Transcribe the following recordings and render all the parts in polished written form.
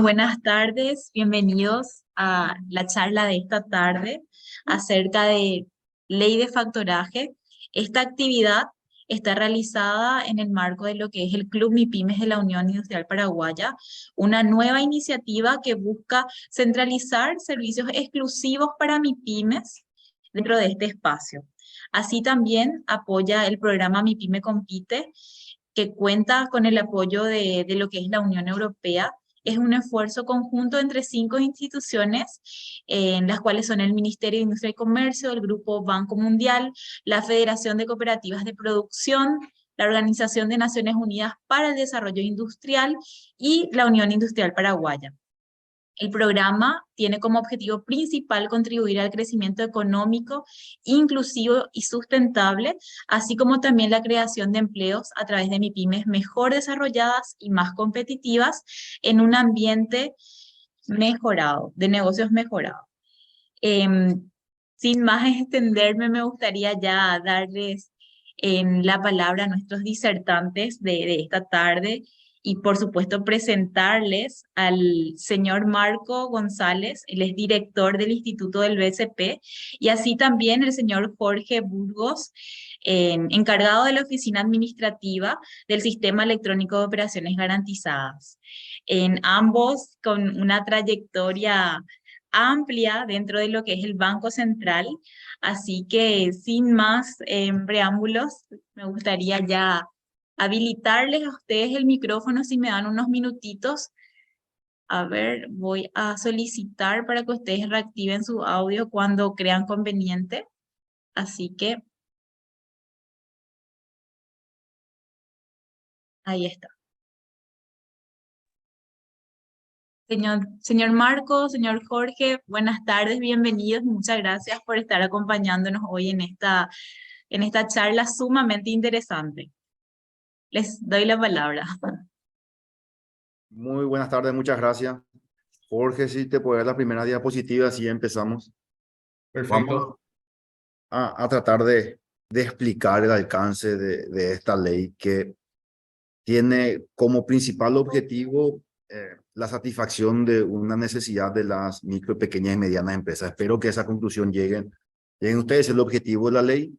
buenas tardes, bienvenidos a la charla de esta tarde acerca de ley de factoraje. Esta actividad está realizada en el marco de lo que es el Club MIPYMES de la Unión Industrial Paraguaya, una nueva iniciativa que busca centralizar servicios exclusivos para MIPYMES dentro de este espacio. Así también apoya el programa MIPYME Compite, que cuenta con el apoyo de lo que es la Unión Europea. Es un esfuerzo conjunto entre 5 instituciones, en las cuales son el Ministerio de Industria y Comercio, el Grupo Banco Mundial, la Federación de Cooperativas de Producción, la Organización de Naciones Unidas para el Desarrollo Industrial y la Unión Industrial Paraguaya. El programa tiene como objetivo principal contribuir al crecimiento económico, inclusivo y sustentable, así como también la creación de empleos a través de MIPYMES mejor desarrolladas y más competitivas en un ambiente mejorado, de negocios mejorados. Sin más extenderme, me gustaría ya darles la palabra a nuestros disertantes de esta tarde y por supuesto presentarles al señor Marco González, él es director del Instituto del BCP, y así también el señor Jorge Burgos, encargado de la oficina administrativa del Sistema Electrónico de Operaciones Garantizadas. En ambos con una trayectoria amplia dentro de lo que es el Banco Central, así que sin más preámbulos, me gustaría ya habilitarles a ustedes el micrófono si me dan unos minutitos. A ver, voy a solicitar para que ustedes reactiven su audio cuando crean conveniente, así que ahí está. Señor Marco, señor Jorge, buenas tardes, bienvenidos. Muchas gracias por estar acompañándonos hoy en esta charla sumamente interesante. Les doy la palabra. Muy buenas tardes, muchas gracias. Jorge, si te puedo dar la primera diapositiva, así empezamos. Perfecto. Vamos a tratar de explicar el alcance de esta ley que tiene como principal objetivo la satisfacción de una necesidad de las micro, pequeñas y medianas empresas. Espero que a esa conclusión lleguen ustedes. El objetivo de la ley,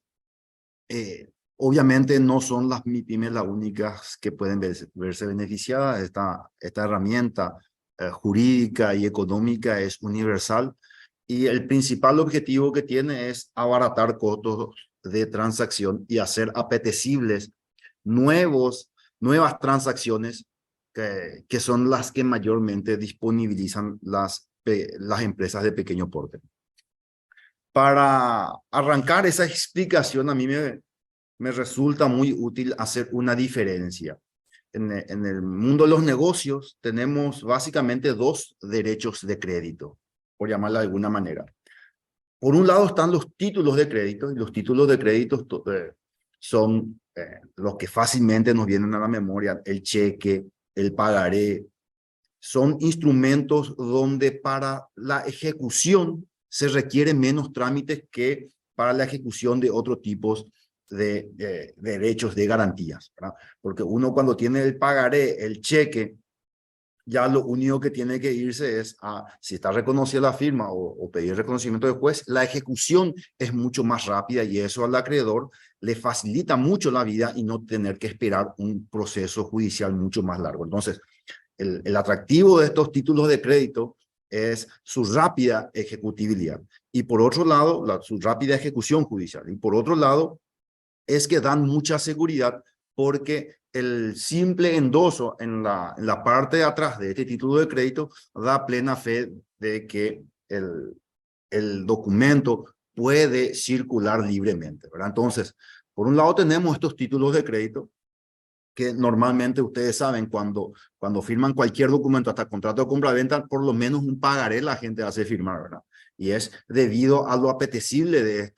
obviamente no son las MIPYMES las únicas que pueden verse beneficiadas. Esta herramienta jurídica y económica es universal y el principal objetivo que tiene es abaratar costos de transacción y hacer apetecibles nuevas transacciones que son las que mayormente disponibilizan las empresas de pequeño porte. Para arrancar esa explicación, a mí me resulta muy útil hacer una diferencia. En el mundo de los negocios tenemos básicamente dos derechos de crédito, por llamarla de alguna manera. Por un lado están los títulos de crédito, y los títulos de crédito son los que fácilmente nos vienen a la memoria: el cheque, el pagaré. Son instrumentos donde para la ejecución se requiere menos trámites que para la ejecución de otros tipos de derechos, de garantías, ¿verdad? Porque uno cuando tiene el pagaré, el cheque, ya lo único que tiene que irse es a, si está reconocida la firma o pedir reconocimiento del juez, la ejecución es mucho más rápida y eso al acreedor le facilita mucho la vida y no tener que esperar un proceso judicial mucho más largo. Entonces, el atractivo de estos títulos de crédito es su rápida ejecutibilidad y por otro lado, su rápida ejecución judicial, y por otro lado, es que dan mucha seguridad porque el simple endoso en la parte de atrás de este título de crédito da plena fe de que el documento puede circular libremente, ¿verdad? Entonces, por un lado tenemos estos títulos de crédito que normalmente ustedes saben cuando firman cualquier documento, hasta contrato de compra-venta, por lo menos un pagaré la gente hace firmar, ¿verdad? Y es debido a lo apetecible de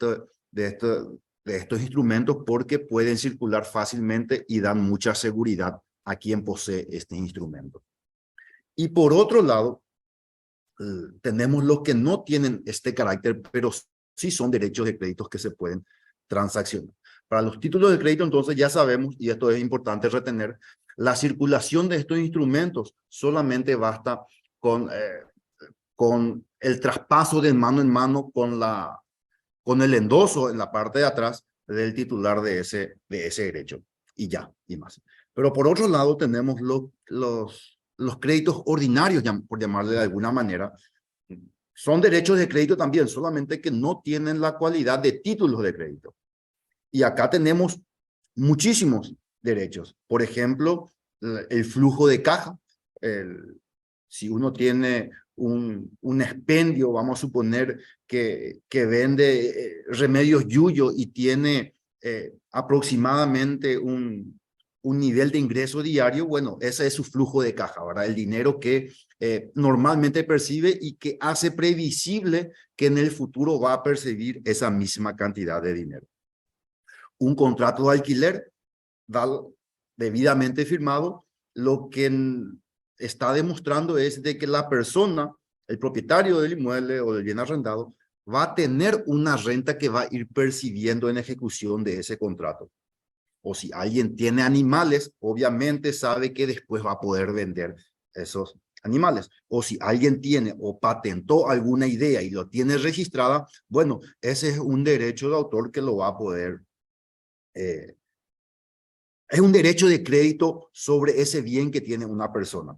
estos instrumentos porque pueden circular fácilmente y dan mucha seguridad a quien posee este instrumento. Y por otro lado, tenemos los que no tienen este carácter, pero sí son derechos de créditos que se pueden transaccionar. Para los títulos de crédito, entonces ya sabemos, y esto es importante retener, la circulación de estos instrumentos solamente basta con el traspaso de mano en mano con el endoso en la parte de atrás del titular de ese derecho. Y ya, y más. Pero por otro lado tenemos los créditos ordinarios, por llamarle de alguna manera. Son derechos de crédito también, solamente que no tienen la cualidad de títulos de crédito. Y acá tenemos muchísimos derechos. Por ejemplo, el flujo de caja. Si uno tiene un expendio, vamos a suponer que vende remedios Yuyo y tiene aproximadamente un nivel de ingreso diario, bueno, ese es su flujo de caja, ¿verdad? El dinero que normalmente percibe y que hace previsible que en el futuro va a percibir esa misma cantidad de dinero. Un contrato de alquiler debidamente firmado, lo que está demostrando es de que la persona, el propietario del inmueble o del bien arrendado, va a tener una renta que va a ir percibiendo en ejecución de ese contrato. O si alguien tiene animales, obviamente sabe que después va a poder vender esos animales. O si alguien tiene o patentó alguna idea y lo tiene registrada, bueno, ese es un derecho de autor que lo va a poder es un derecho de crédito sobre ese bien que tiene una persona.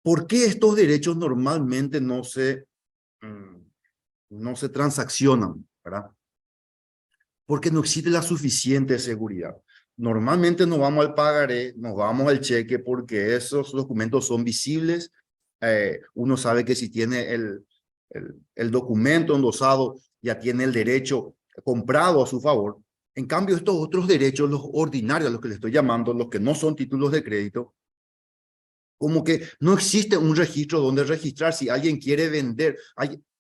¿Por qué estos derechos normalmente no se transaccionan, ¿verdad? Porque no existe la suficiente seguridad. Normalmente nos vamos al pagaré, nos vamos al cheque porque esos documentos son visibles. Uno sabe que si tiene el documento endosado, ya tiene el derecho comprado a su favor. En cambio, estos otros derechos, los ordinarios, los que le estoy llamando, los que no son títulos de crédito, como que no existe un registro donde registrar si alguien quiere vender.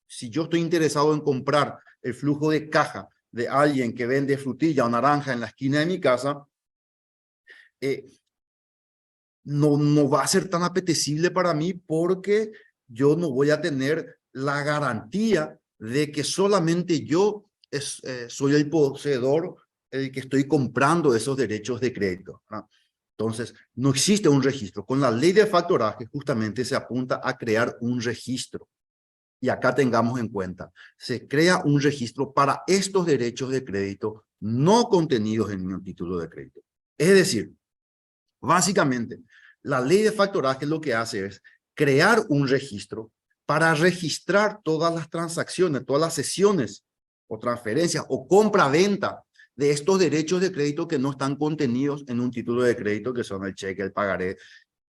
Si yo estoy interesado en comprar el flujo de caja de alguien que vende frutilla o naranja en la esquina de mi casa, no va a ser tan apetecible para mí porque yo no voy a tener la garantía de que solamente yo soy el poseedor, el que estoy comprando esos derechos de crédito, ¿verdad? Entonces, no existe un registro. Con la ley de factoraje justamente se apunta a crear un registro. Y acá tengamos en cuenta, se crea un registro para estos derechos de crédito no contenidos en un título de crédito. Es decir, básicamente, la ley de factoraje lo que hace es crear un registro para registrar todas las transacciones, todas las sesiones o transferencias o compra-venta de estos derechos de crédito que no están contenidos en un título de crédito, que son el cheque, el pagaré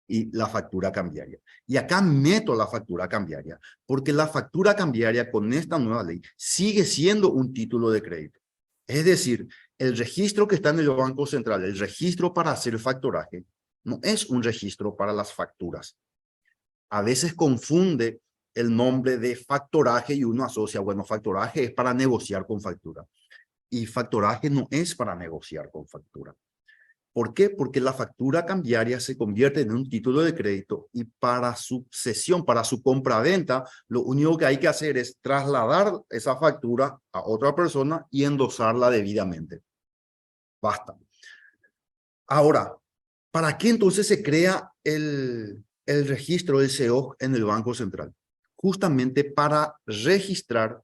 y la factura cambiaria. Y acá meto la factura cambiaria, porque la factura cambiaria con esta nueva ley sigue siendo un título de crédito. Es decir, el registro que está en el Banco Central, el registro para hacer factoraje, no es un registro para las facturas. A veces confunde el nombre de factoraje y uno asocia, bueno, factoraje es para negociar con factura. Y factoraje no es para negociar con factura. ¿Por qué? Porque la factura cambiaria se convierte en un título de crédito y para su cesión, para su compraventa, lo único que hay que hacer es trasladar esa factura a otra persona y endosarla debidamente. Basta. Ahora, ¿para qué entonces se crea el registro del CEO en el Banco Central? Justamente para registrar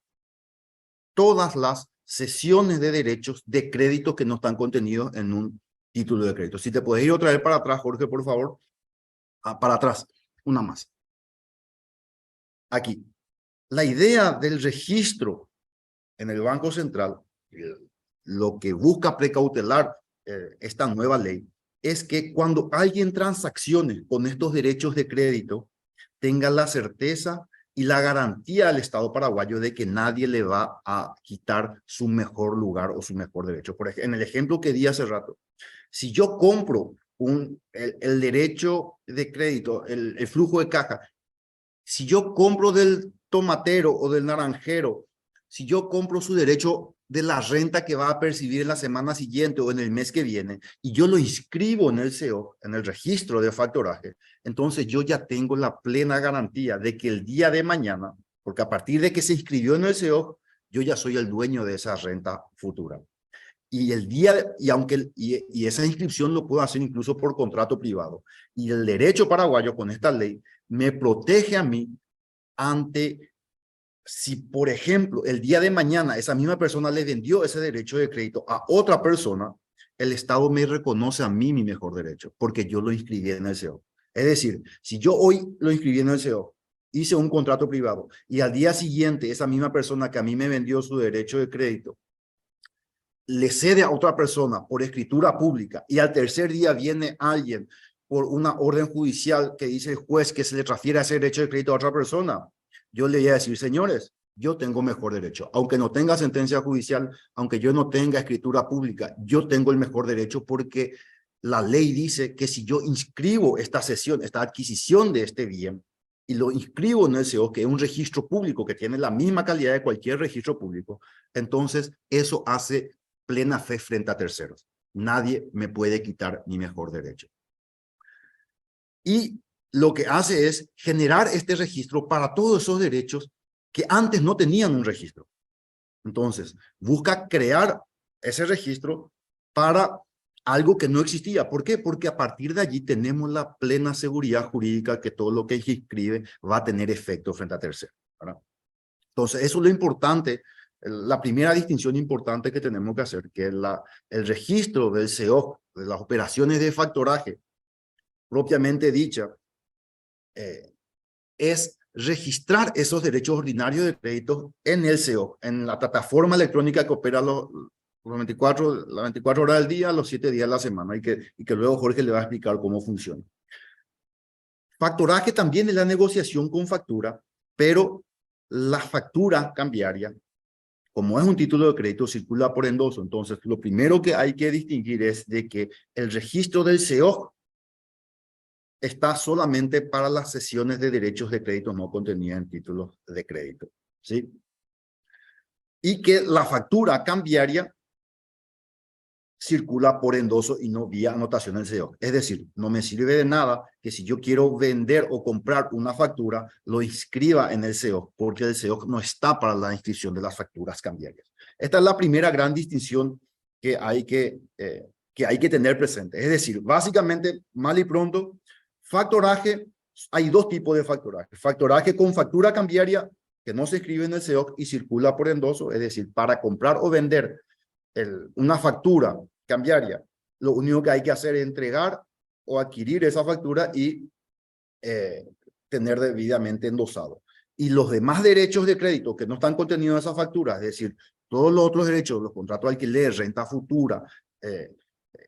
todas las cesiones de derechos de crédito que no están contenidos en un título de crédito. Si te puedes ir otra vez para atrás, Jorge, por favor. Para atrás, una más. Aquí. La idea del registro en el Banco Central, lo que busca precautelar esta nueva ley, es que cuando alguien transaccione con estos derechos de crédito, tenga la certeza y la garantía al Estado paraguayo de que nadie le va a quitar su mejor lugar o su mejor derecho. Por ejemplo, en el ejemplo que di hace rato, si yo compro el derecho de crédito, el flujo de caja, si yo compro del tomatero o del naranjero, si yo compro su derecho de la renta que va a percibir en la semana siguiente o en el mes que viene, y yo lo inscribo en el CEO, en el registro de factoraje, entonces yo ya tengo la plena garantía de que el día de mañana, porque a partir de que se inscribió en el CEO, yo ya soy el dueño de esa renta futura. y el día, y aunque, y esa inscripción lo puedo hacer incluso por contrato privado. Y el derecho paraguayo con esta ley me protege a mí ante, si por ejemplo el día de mañana esa misma persona le vendió ese derecho de crédito a otra persona, el Estado me reconoce a mí mi mejor derecho, porque yo lo inscribí en el SEO. Es decir, si yo hoy lo inscribí en el SEO, hice un contrato privado y al día siguiente esa misma persona que a mí me vendió su derecho de crédito le cede a otra persona por escritura pública y al tercer día viene alguien por una orden judicial que dice el juez que se le transfiere ese derecho de crédito a otra persona, yo le voy a decir, señores, yo tengo mejor derecho. Aunque no tenga sentencia judicial, aunque yo no tenga escritura pública, yo tengo el mejor derecho porque la ley dice que si yo inscribo esta cesión, esta adquisición de este bien, y lo inscribo en el SEO, que es un registro público que tiene la misma calidad de cualquier registro público, entonces eso hace plena fe frente a terceros. Nadie me puede quitar mi mejor derecho. Y lo que hace es generar este registro para todos esos derechos que antes no tenían un registro. Entonces, busca crear ese registro para algo que no existía. ¿Por qué? Porque a partir de allí tenemos la plena seguridad jurídica que todo lo que se inscribe va a tener efecto frente a terceros, ¿verdad? Entonces, eso es lo importante, la primera distinción importante que tenemos que hacer, que es el registro del SEO, de las operaciones de factoraje, propiamente dicha, es registrar esos derechos ordinarios de crédito en el SEO, en la plataforma electrónica que opera las 24 horas del día, los 7 días de la semana, y que luego Jorge le va a explicar cómo funciona. Factoraje también es la negociación con factura, pero la factura cambiaria, como es un título de crédito, circula por endoso. Entonces, lo primero que hay que distinguir es de que el registro del SEO está solamente para las sesiones de derechos de crédito no contenidas en títulos de crédito, ¿sí? Y que la factura cambiaria circula por endoso y no vía anotación del SEO. Es decir, no me sirve de nada que si yo quiero vender o comprar una factura, lo inscriba en el SEO, porque el SEO no está para la inscripción de las facturas cambiarias. Esta es la primera gran distinción que hay que tener presente. Es decir, básicamente, mal y pronto, factoraje, hay dos tipos de factoraje. Factoraje con factura cambiaria, que no se escribe en el SEO y circula por endoso, es decir, para comprar o vender una factura cambiaria, lo único que hay que hacer es entregar o adquirir esa factura y tener debidamente endosado. Y los demás derechos de crédito que no están contenidos en esa factura, es decir, todos los otros derechos, los contratos de alquiler, renta futura,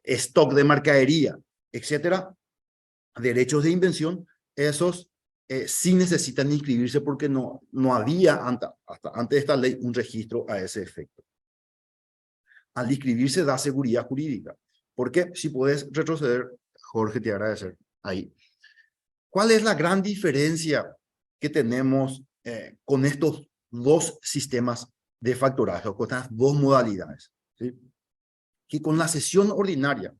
stock de mercadería, etcétera, derechos de invención, esos sí necesitan inscribirse porque no había hasta antes de esta ley un registro a ese efecto. Al inscribirse da seguridad jurídica. Porque si puedes retroceder, Jorge, te agradecer ahí. ¿Cuál es la gran diferencia que tenemos con estos dos sistemas de factoraje o con estas dos modalidades? ¿Sí? Que con la sesión ordinaria,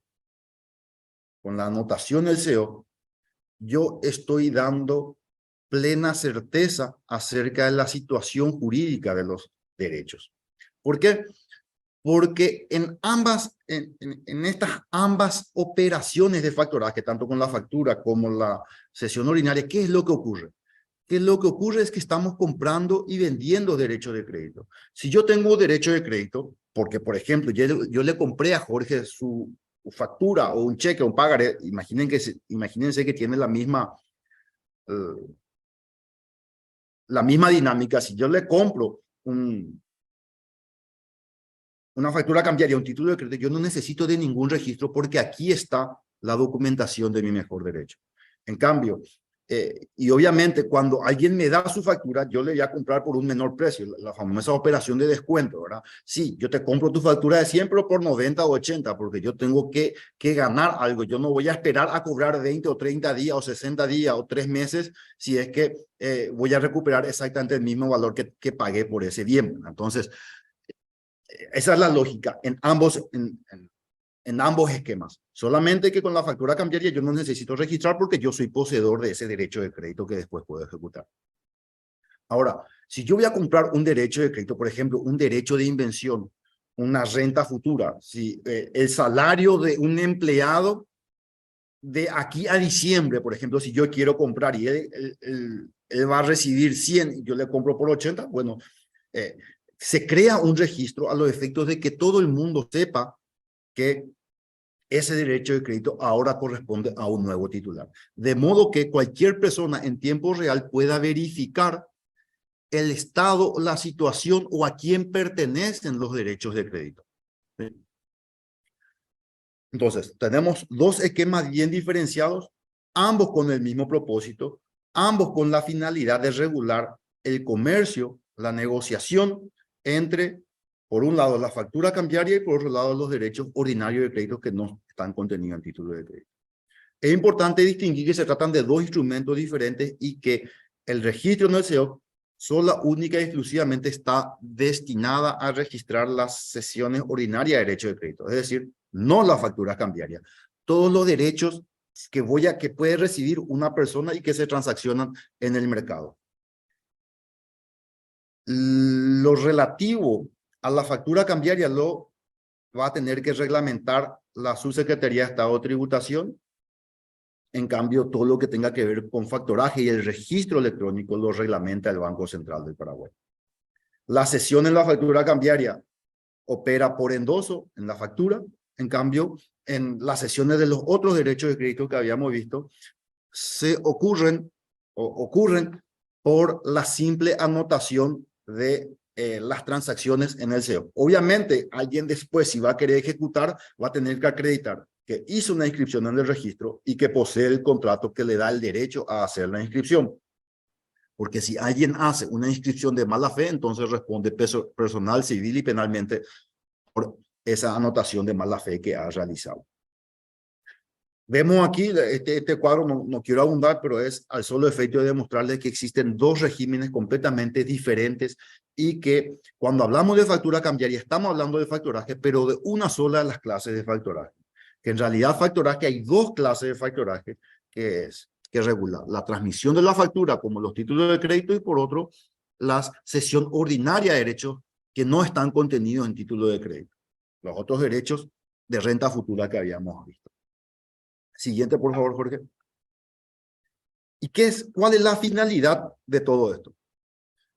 con la anotación del SEO, yo estoy dando plena certeza acerca de la situación jurídica de los derechos. ¿Por qué? Porque en estas ambas operaciones de factoraje, tanto con la factura como la sesión ordinaria, ¿qué es lo que ocurre? Que lo que ocurre es que estamos comprando y vendiendo derechos de crédito. Si yo tengo derecho de crédito, porque por ejemplo, yo le compré a Jorge su factura o un cheque o un pagaré, imagínense que tiene la misma dinámica. Si yo le compro una factura cambiaria, un título de crédito, yo no necesito de ningún registro porque aquí está la documentación de mi mejor derecho. En cambio, y obviamente cuando alguien me da su factura, yo le voy a comprar por un menor precio, la famosa operación de descuento, ¿verdad? Sí, yo te compro tu factura de 100, pero por 90 o 80, porque yo tengo que ganar algo. Yo no voy a esperar a cobrar 20 o 30 días o 60 días o 3 meses si es que voy a recuperar exactamente el mismo valor que pagué por ese bien. Entonces, esa es la lógica en ambos esquemas. Solamente que con la factura cambiaria yo no necesito registrar porque yo soy poseedor de ese derecho de crédito que después puedo ejecutar. Ahora, si yo voy a comprar un derecho de crédito, por ejemplo, un derecho de invención, una renta futura. Si el salario de un empleado de aquí a diciembre, por ejemplo, si yo quiero comprar y él va a recibir 100 y yo le compro por 80, bueno, se crea un registro a los efectos de que todo el mundo sepa que ese derecho de crédito ahora corresponde a un nuevo titular. De modo que cualquier persona en tiempo real pueda verificar el estado, la situación o a quién pertenecen los derechos de crédito. ¿Sí? Entonces, tenemos dos esquemas bien diferenciados, ambos con el mismo propósito, ambos con la finalidad de regular el comercio, la negociación entre, por un lado, la factura cambiaria y por otro lado, los derechos ordinarios de crédito que no están contenidos en título de crédito. Es importante distinguir que se tratan de dos instrumentos diferentes y que el registro en el SEO sola, única y exclusivamente está destinada a registrar las sesiones ordinarias de derecho de crédito, es decir, no la factura cambiaria. Todos los derechos que puede recibir una persona y que se transaccionan en el mercado. Lo relativo a la factura cambiaria lo va a tener que reglamentar la Subsecretaría de Estado de Tributación. En cambio, todo lo que tenga que ver con factoraje y el registro electrónico lo reglamenta el Banco Central del Paraguay. La cesión en la factura cambiaria opera por endoso en la factura. En cambio, en las sesiones de los otros derechos de crédito que habíamos visto, ocurren por la simple anotación de las transacciones en el SEO. Obviamente, alguien después, si va a querer ejecutar, va a tener que acreditar que hizo una inscripción en el registro y que posee el contrato que le da el derecho a hacer la inscripción. Porque si alguien hace una inscripción de mala fe, entonces responde personal, civil y penalmente por esa anotación de mala fe que ha realizado. Vemos aquí, este cuadro no quiero abundar, pero es al solo efecto de demostrarles que existen dos regímenes completamente diferentes y que cuando hablamos de factura cambiaria estamos hablando de factoraje, pero de una sola de las clases de factoraje. Que en realidad factoraje hay dos clases de factoraje que regula la transmisión de la factura como los títulos de crédito y por otro la cesión ordinaria de derechos que no están contenidos en título de crédito. Los otros derechos de renta futura que habíamos visto. Siguiente, por favor, Jorge. ¿Y cuál es la finalidad de todo esto?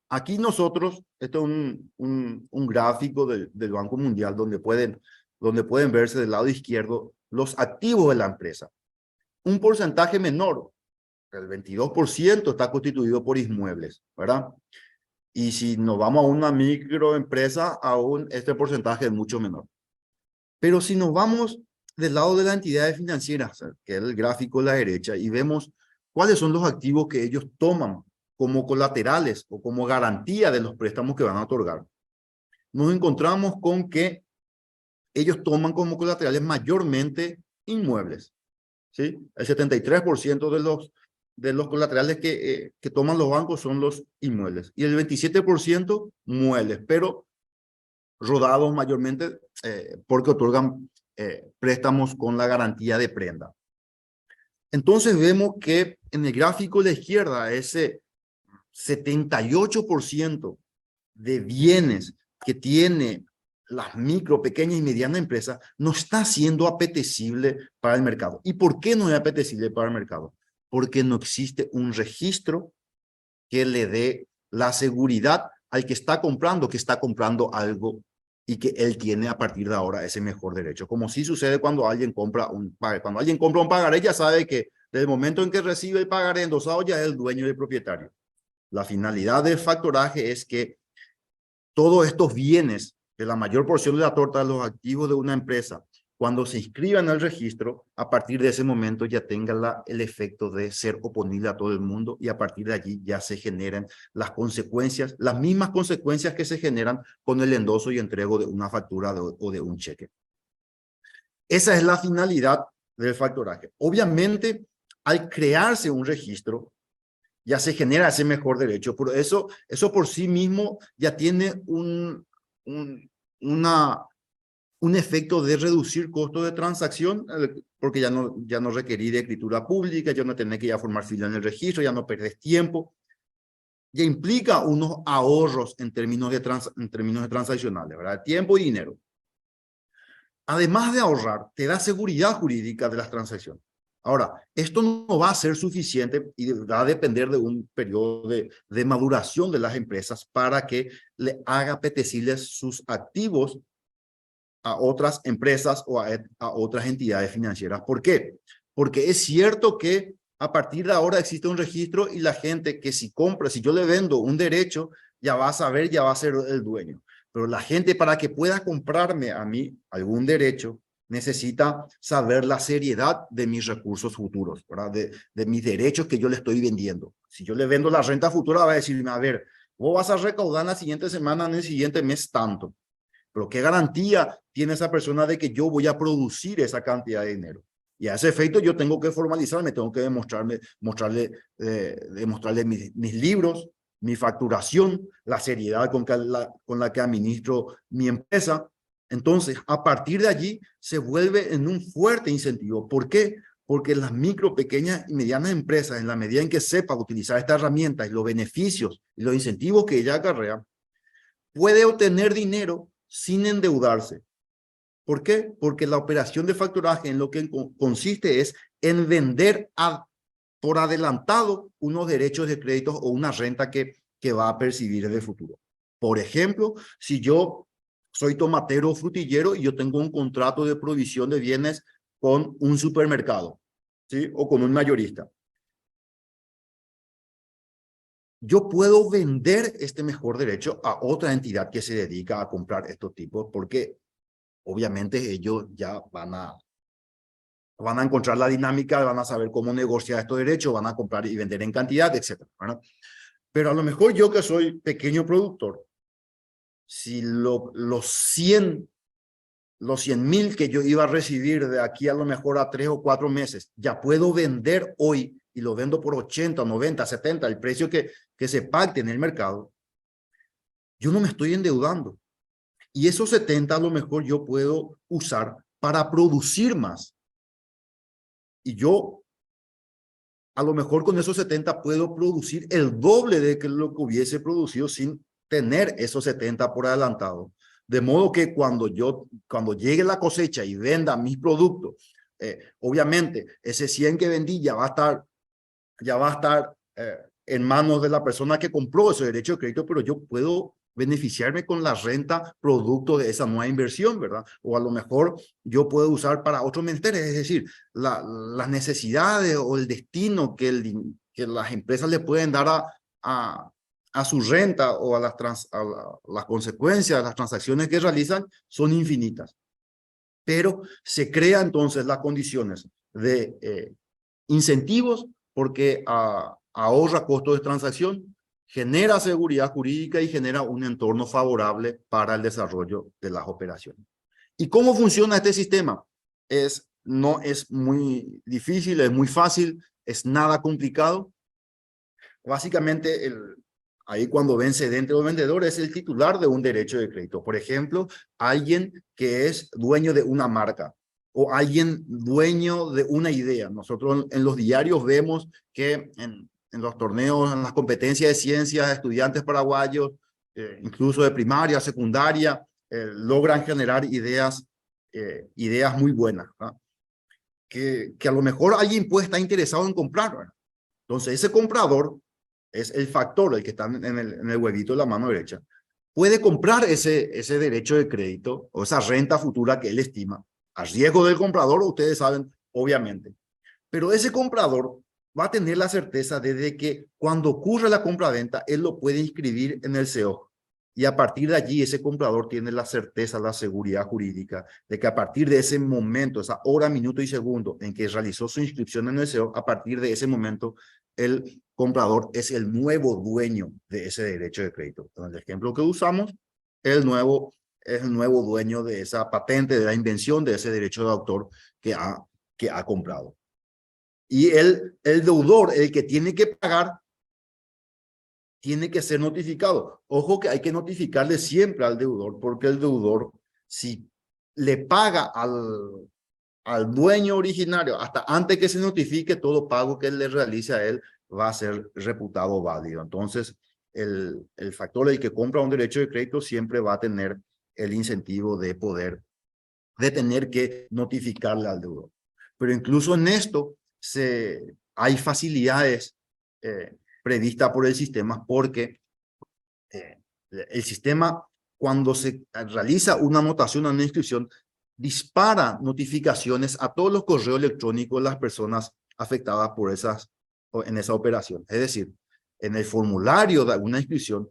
Aquí nosotros, esto es un gráfico del Banco Mundial donde pueden verse del lado izquierdo los activos de la empresa. Un porcentaje menor, el 22% está constituido por inmuebles, ¿verdad? Y si nos vamos a una microempresa, aún este porcentaje es mucho menor. Pero si nos vamos del lado de las entidades financieras, que es el gráfico a la derecha, y vemos cuáles son los activos que ellos toman como colaterales o como garantía de los préstamos que van a otorgar, nos encontramos con que ellos toman como colaterales mayormente inmuebles, ¿sí? El 73% de los colaterales que toman los bancos son los inmuebles y el 27% muebles, pero rodados mayormente porque otorgan préstamos con la garantía de prenda. Entonces vemos que en el gráfico de la izquierda ese 78% de bienes que tiene las micro, pequeñas y medianas empresas no está siendo apetecible para el mercado. ¿Y por qué no es apetecible para el mercado? Porque no existe un registro que le dé la seguridad al que está comprando algo y que él tiene a partir de ahora ese mejor derecho. Como sí sucede cuando alguien compra un pagaré, ya sabe que desde el momento en que recibe el pagaré endosado ya es el dueño y el propietario. La finalidad del factoraje es que todos estos bienes, de la mayor porción de la torta de los activos de una empresa, cuando se inscriban al registro, a partir de ese momento ya tenga el efecto de ser oponible a todo el mundo y a partir de allí ya se generan las consecuencias, las mismas consecuencias que se generan con el endoso y entrego de una factura o de un cheque. Esa es la finalidad del factoraje. Obviamente, al crearse un registro, ya se genera ese mejor derecho, pero eso por sí mismo ya tiene un efecto de reducir costos de transacción, porque ya no requerí de escritura pública, ya no tenés que ya formar fila en el registro, ya no perdés tiempo, ya implica unos ahorros en términos de transaccionales, ¿verdad? Tiempo y dinero. además de ahorrar, te da seguridad jurídica de las transacciones. Ahora, esto no va a ser suficiente y va a depender de un periodo de maduración de las empresas para que le haga apetecibles sus activos a otras empresas o a otras entidades financieras. ¿Por qué? Porque es cierto que a partir de ahora existe un registro y la gente que si compra, si yo le vendo un derecho, ya va a saber, ya va a ser el dueño. Pero la gente para que pueda comprarme a mí algún derecho, necesita saber la seriedad de mis recursos futuros, ¿verdad? De mis derechos que yo le estoy vendiendo. Si yo le vendo la renta futura, va a decirme, a ver, vos vas a recaudar en la siguiente semana, en el siguiente mes tanto. Pero ¿qué garantía tiene esa persona de que yo voy a producir esa cantidad de dinero? Y a ese efecto yo tengo que formalizarme, tengo que demostrarle mis libros, mi facturación, la seriedad con la que administro mi empresa. Entonces, a partir de allí se vuelve en un fuerte incentivo. ¿Por qué? Porque las micro, pequeñas y medianas empresas, en la medida en que sepan utilizar esta herramienta y los beneficios y los incentivos que ella acarrea, puede obtener dinero sin endeudarse. ¿Por qué? Porque la operación de factoraje en lo que consiste es en vender por adelantado unos derechos de crédito o una renta que va a percibir en el futuro. Por ejemplo, si yo soy tomatero o frutillero y yo tengo un contrato de provisión de bienes con un supermercado, ¿sí? O con un mayorista. Yo puedo vender este mejor derecho a otra entidad que se dedica a comprar estos tipos, porque obviamente ellos ya van a encontrar la dinámica, van a saber cómo negociar estos derechos, van a comprar y vender en cantidad, etcétera, ¿verdad? Pero a lo mejor yo que soy pequeño productor, si los 100.000 que yo iba a recibir de aquí a lo mejor a 3 o 4 meses, ya puedo vender hoy y lo vendo por 80, 90, 70, el precio que se pacte en el mercado, yo no me estoy endeudando. Y esos 70 a lo mejor yo puedo usar para producir más. Y yo a lo mejor con esos 70 puedo producir el doble de lo que hubiese producido sin tener esos 70 por adelantado. De modo que cuando llegue la cosecha y venda mis productos, obviamente ese 100 que vendí ya va a estar en manos de la persona que compró ese derecho de crédito, pero yo puedo beneficiarme con la renta producto de esa nueva inversión, ¿verdad? O a lo mejor yo puedo usar para otros menesteres, es decir, las necesidades o el destino que las empresas le pueden dar a su renta o a las consecuencias de las transacciones que realizan son infinitas. Pero se crea entonces las condiciones de incentivos porque ahorra costos de transacción, genera seguridad jurídica y genera un entorno favorable para el desarrollo de las operaciones. ¿Y cómo funciona este sistema? No es muy difícil, es muy fácil, es nada complicado. Básicamente, ahí cuando ven cedente o vendedor es el titular de un derecho de crédito. Por ejemplo, alguien que es dueño de una marca o alguien dueño de una idea. Nosotros en los diarios vemos que en los torneos, en las competencias de ciencias, estudiantes paraguayos, incluso de primaria, secundaria, logran generar ideas muy buenas, ¿verdad? Que a lo mejor alguien puede estar interesado en comprar, ¿verdad? Entonces ese comprador es el factor, el que está en el huevito de la mano derecha, puede comprar ese derecho de crédito o esa renta futura que él estima, a riesgo del comprador, ustedes saben, obviamente. Pero ese comprador va a tener la certeza de que cuando ocurra la compra-venta, él lo puede inscribir en el CEO. Y a partir de allí, ese comprador tiene la certeza, la seguridad jurídica de que a partir de ese momento, esa hora, minuto y segundo en que realizó su inscripción en el CEO, a partir de ese momento, el comprador es el nuevo dueño de ese derecho de crédito. En el ejemplo que usamos, es el nuevo dueño de esa patente, de la invención de ese derecho de autor que ha comprado. Y el deudor, el que tiene que pagar, tiene que ser notificado. Ojo que hay que notificarle siempre al deudor, porque el deudor, si le paga al dueño originario, hasta antes que se notifique, todo pago que él le realice a él va a ser reputado válido. Entonces, el factor del que compra un derecho de crédito siempre va a tener el incentivo de poder de tener que notificarle al deudor. Pero incluso en esto hay facilidades previstas por el sistema porque el sistema, cuando se realiza una anotación o una inscripción, dispara notificaciones a todos los correos electrónicos de las personas afectadas por en esa operación. Es decir, en el formulario de alguna inscripción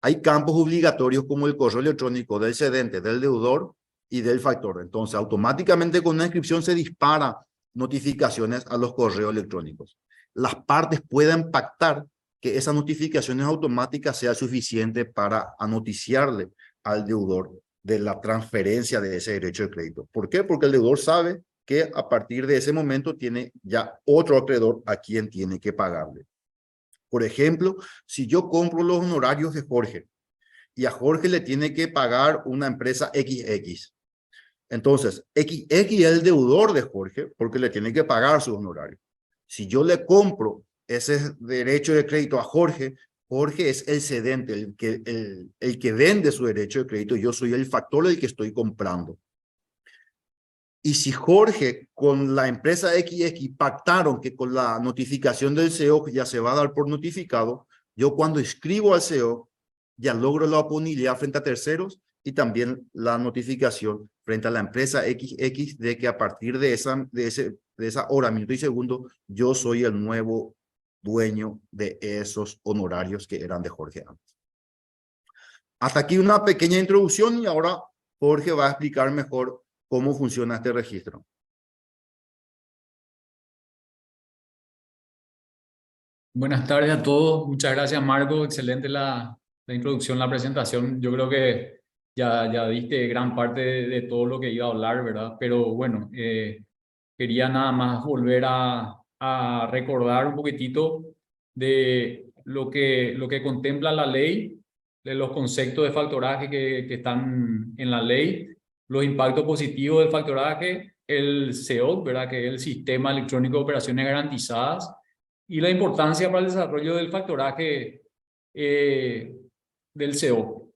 hay campos obligatorios como el correo electrónico del cedente, del deudor y del factor. Entonces, automáticamente con una inscripción se dispara notificaciones a los correos electrónicos. Las partes pueden pactar que esas notificaciones automáticas sea suficiente para anoticiarle al deudor de la transferencia de ese derecho de crédito. ¿Por qué? Porque el deudor sabe que a partir de ese momento tiene ya otro acreedor a quien tiene que pagarle. Por ejemplo, si yo compro los honorarios de Jorge y a Jorge le tiene que pagar una empresa XX, entonces XX es el deudor de Jorge porque le tiene que pagar sus honorarios. Si yo le compro ese derecho de crédito a Jorge, Jorge es el cedente, el que vende su derecho de crédito, yo soy el factor del que estoy comprando. Y si Jorge con la empresa XX pactaron que con la notificación del CEO ya se va a dar por notificado, yo cuando escribo al CEO ya logro la oponibilidad frente a terceros y también la notificación frente a la empresa XX de que a partir de esa hora, minuto y segundo, yo soy el nuevo dueño de esos honorarios que eran de Jorge antes. Hasta aquí una pequeña introducción y ahora Jorge va a explicar mejor cómo funciona este registro. Buenas tardes a todos. Muchas gracias, Marco. Excelente la introducción, la presentación. Yo creo que ya diste gran parte de todo lo que iba a hablar, ¿verdad? Pero bueno, quería nada más volver a recordar un poquitito de lo que contempla la ley, de los conceptos de factoraje que están en la ley, los impactos positivos del factoraje, el SEOC, ¿verdad? Que es el Sistema Electrónico de Operaciones Garantizadas, y la importancia para el desarrollo del factoraje del SEOC.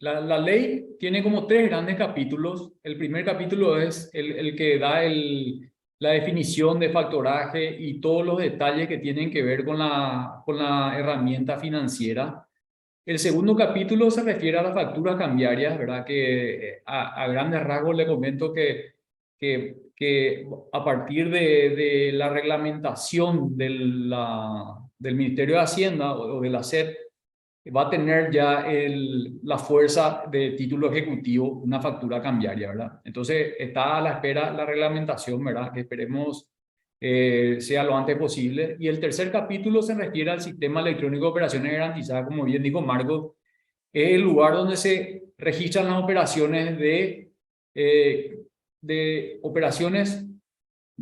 La ley tiene como 3 grandes capítulos. El primer capítulo es el que da la definición de factoraje y todos los detalles que tienen que ver con la herramienta financiera. El segundo capítulo se refiere a las facturas cambiarias, ¿verdad? Que a grandes rasgos le comento que a partir de la reglamentación del Ministerio de Hacienda o de la SED, va a tener ya la fuerza de título ejecutivo, una factura cambiaria, ¿verdad? Entonces está a la espera la reglamentación, ¿verdad? Que esperemos sea lo antes posible. Y el tercer capítulo se refiere al Sistema Electrónico de Operaciones Garantizadas, como bien dijo Marco, es el lugar donde se registran las operaciones de operaciones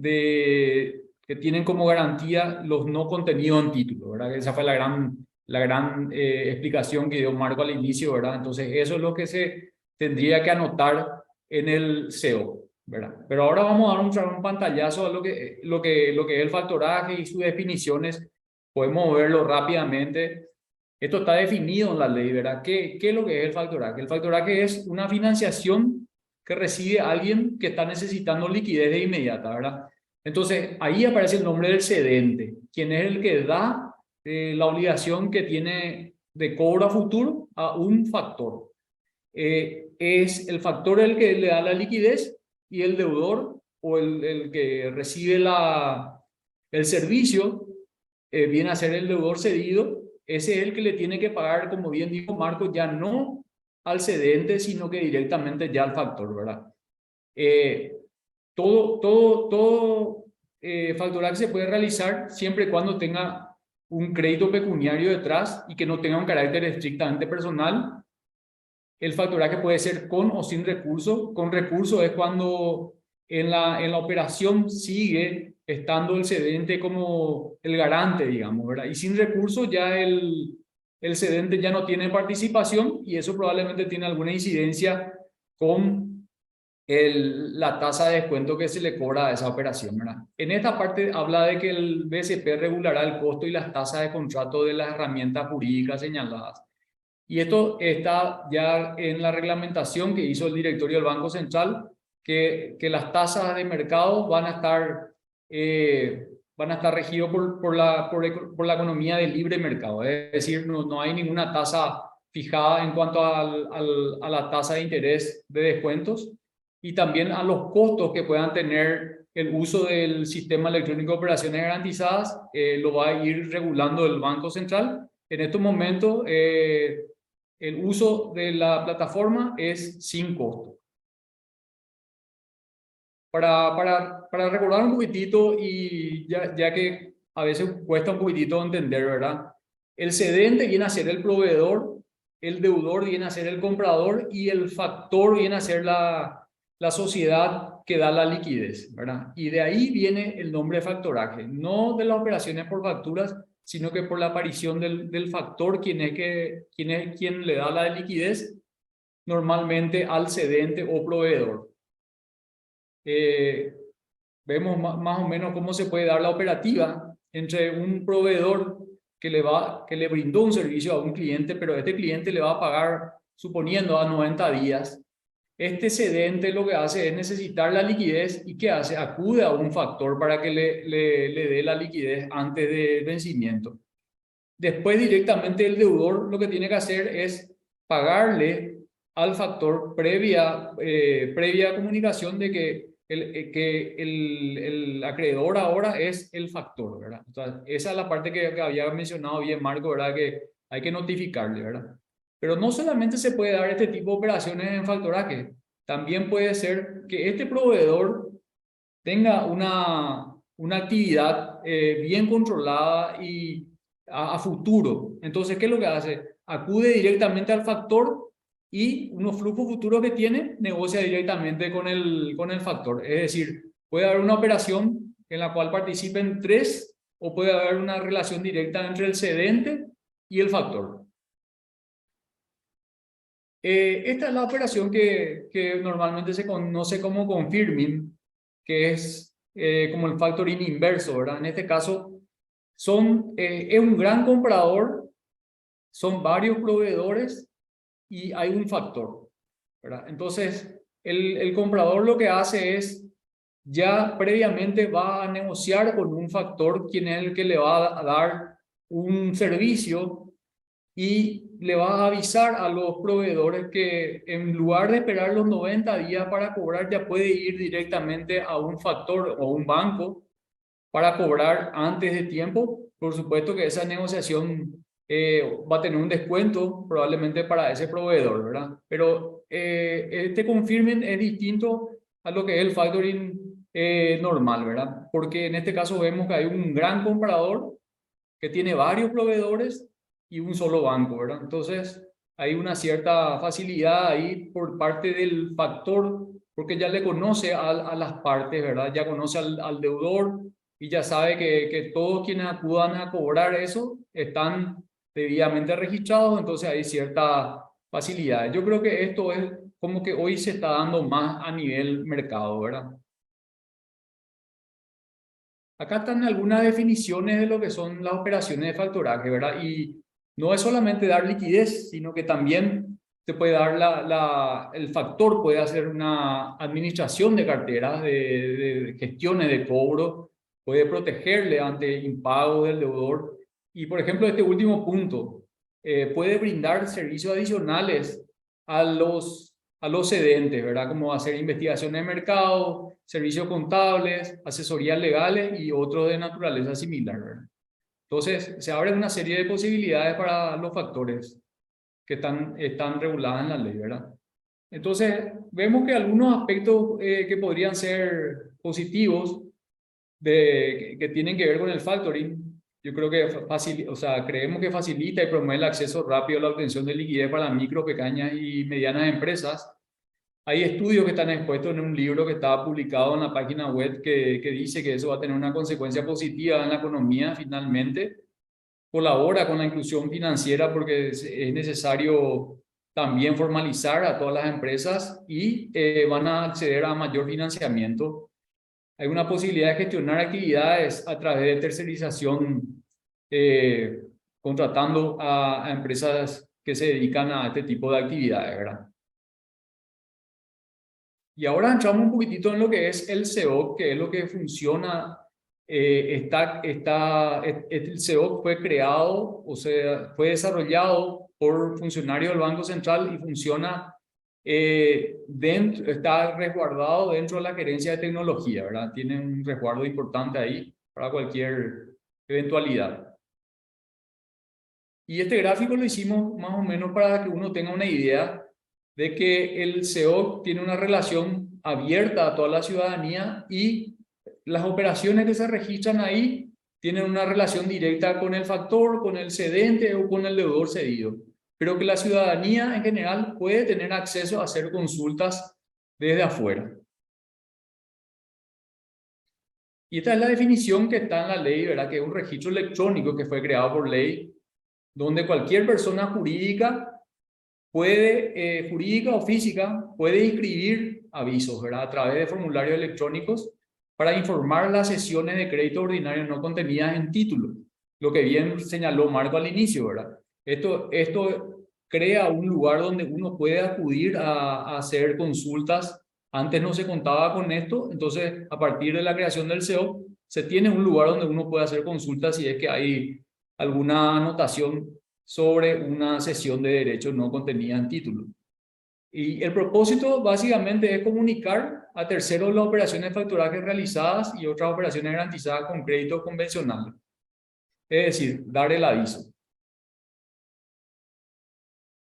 que tienen como garantía los no contenidos en título, ¿verdad? Esa fue la gran explicación que dio Marco al inicio, ¿verdad? Entonces eso es lo que se tendría que anotar en el SEO, ¿verdad? Pero ahora vamos a dar un pantallazo a lo que es el factoraje y sus definiciones. Podemos verlo rápidamente. Esto está definido en la ley, ¿verdad? ¿Qué es lo que es el factoraje? El factoraje es una financiación que recibe alguien que está necesitando liquidez de inmediata, ¿verdad? Entonces, ahí aparece el nombre del cedente, quien es el que da la obligación que tiene de cobro a futuro a un factor. Es el factor el que le da la liquidez y el deudor o el que recibe el servicio viene a ser el deudor cedido. Ese es el que le tiene que pagar, como bien dijo Marco, ya no al cedente, sino que directamente ya al factor, ¿verdad? Todo factoraje se puede realizar siempre y cuando tenga un crédito pecuniario detrás y que no tenga un carácter estrictamente personal. El factoraje puede ser con o sin recurso. Con recurso es cuando en la operación sigue estando el cedente como el garante, digamos, ¿verdad? Y sin recurso ya el cedente ya no tiene participación y eso probablemente tiene alguna incidencia con la tasa de descuento que se le cobra a esa operación, ¿verdad? En esta parte habla de que el BCP regulará el costo y las tasas de contrato de las herramientas jurídicas señaladas. Y esto está ya en la reglamentación que hizo el directorio del Banco Central, que las tasas de mercado van a estar regidos por la economía de libre mercado. Es decir, no hay ninguna tasa fijada en cuanto a la tasa de interés de descuentos y también a los costos que puedan tener el uso del sistema electrónico de operaciones garantizadas. Lo va a ir regulando el Banco Central. En estos momentos, el uso de la plataforma es sin costo. Para recordar un poquitito, y ya que a veces cuesta un poquitito entender, ¿verdad? El cedente viene a ser el proveedor, el deudor viene a ser el comprador y el factor viene a ser la sociedad que da la liquidez, ¿verdad? Y de ahí viene el nombre de factoraje, no de las operaciones por facturas, sino que por la aparición del factor, quien le da la liquidez, normalmente al cedente o proveedor. Vemos más o menos cómo se puede dar la operativa entre un proveedor que le brindó un servicio a un cliente, pero este cliente le va a pagar, suponiendo, a 90 días. Este cedente lo que hace es necesitar la liquidez y ¿qué hace? Acude a un factor para que le dé la liquidez antes del vencimiento. Después directamente el deudor lo que tiene que hacer es pagarle al factor previa comunicación de que el acreedor ahora es el factor, ¿verdad? O sea, esa es la parte que había mencionado bien Marco, ¿verdad? Que hay que notificarle, ¿verdad? Pero no solamente se puede dar este tipo de operaciones en factoraje, también puede ser que este proveedor tenga una actividad bien controlada y a futuro. Entonces, ¿qué es lo que hace? Acude directamente al factor y unos flujos futuros que tiene, negocia directamente con el factor. Es decir, puede haber una operación en la cual participen tres o puede haber una relación directa entre el cedente y el factor. Esta es la operación que normalmente se conoce como confirming, que es como el factoring inverso, ¿verdad? En este caso, es un gran comprador, son varios proveedores y hay un factor, ¿verdad? Entonces, el comprador lo que hace es, ya previamente va a negociar con un factor, quien es el que le va a dar un servicio y le va a avisar a los proveedores que en lugar de esperar los 90 días para cobrar, ya puede ir directamente a un factor o un banco para cobrar antes de tiempo. Por supuesto que esa negociación va a tener un descuento probablemente para ese proveedor, ¿verdad? Pero este confirming es distinto a lo que es el factoring normal, ¿verdad? Porque en este caso vemos que hay un gran comprador que tiene varios proveedores y un solo banco, ¿verdad? Entonces hay una cierta facilidad ahí por parte del factor, porque ya le conoce a las partes, ¿verdad? Ya conoce al deudor y ya sabe que todos quienes acudan a cobrar eso están debidamente registrados, entonces hay cierta facilidad. Yo creo que esto es como que hoy se está dando más a nivel mercado, ¿verdad? Acá están algunas definiciones de lo que son las operaciones de factoraje, ¿verdad? Y no es solamente dar liquidez, sino que también se puede dar el factor puede hacer una administración de carteras, de gestiones de cobro, puede protegerle ante impagos del deudor. Y, por ejemplo, este último punto, puede brindar servicios adicionales a los cedentes, ¿verdad? Como hacer investigaciones de mercado, servicios contables, asesorías legales y otros de naturaleza similar, ¿verdad? Entonces, se abren una serie de posibilidades para los factores que están reguladas en la ley, ¿verdad? Entonces, vemos que algunos aspectos que podrían ser positivos que tienen que ver con el factoring, yo creo que creemos que facilita y promueve el acceso rápido a la obtención de liquidez para las micro, pequeñas y medianas empresas. Hay estudios que están expuestos en un libro que está publicado en la página web que dice que eso va a tener una consecuencia positiva en la economía finalmente. Colabora con la inclusión financiera porque es necesario también formalizar a todas las empresas y van a acceder a mayor financiamiento. Hay una posibilidad de gestionar actividades a través de tercerización, contratando a empresas que se dedican a este tipo de actividades, ¿verdad? Y ahora entramos un poquitito en lo que es el SEOC, que es lo que funciona. El SEOC fue creado, o sea, fue desarrollado por funcionarios del Banco Central y funciona está resguardado dentro de la gerencia de tecnología, ¿verdad? Tiene un resguardo importante ahí para cualquier eventualidad. Y este gráfico lo hicimos más o menos para que uno tenga una idea de que el SEOC tiene una relación abierta a toda la ciudadanía y las operaciones que se registran ahí tienen una relación directa con el factor, con el cedente o con el deudor cedido, pero que la ciudadanía en general puede tener acceso a hacer consultas desde afuera. Y esta es la definición que está en la ley, ¿verdad? Que es un registro electrónico que fue creado por ley, donde cualquier persona jurídica jurídica o física, puede inscribir avisos, ¿verdad? A través de formularios electrónicos para informar las sesiones de crédito ordinario no contenidas en título, lo que bien señaló Marco al inicio, ¿verdad? Esto crea un lugar donde uno puede acudir a hacer consultas. Antes no se contaba con esto, entonces a partir de la creación del SEO se tiene un lugar donde uno puede hacer consultas si es que hay alguna anotación sobre una sesión de derechos no contenida en título. Y el propósito básicamente es comunicar a terceros las operaciones de facturaje realizadas y otras operaciones garantizadas con crédito convencional. Es decir, dar el aviso.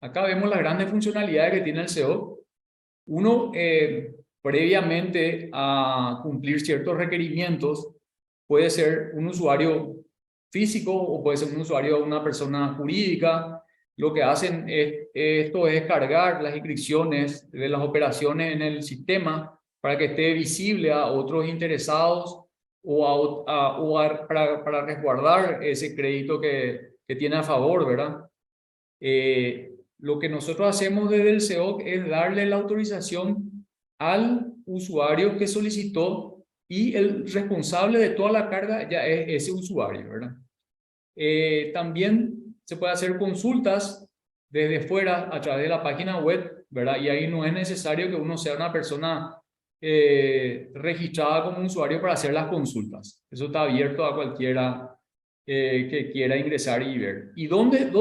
Acá vemos las grandes funcionalidades que tiene el SEO. Uno, previamente a cumplir ciertos requerimientos, puede ser un usuario físico o puede ser un usuario de una persona jurídica. Lo que hacen esto es cargar las inscripciones de las operaciones en el sistema para que esté visible a otros interesados para resguardar ese crédito que tiene a favor, ¿verdad? Lo que nosotros hacemos desde el SEOC es darle la autorización al usuario que solicitó y el responsable de toda la carga ya es ese usuario, ¿verdad? También se puede hacer consultas desde fuera a través de la página web, ¿verdad? Y ahí no es necesario que uno sea una persona registrada como usuario para hacer las consultas. Eso está abierto a cualquiera que quiera ingresar y ver. ¿Y dónde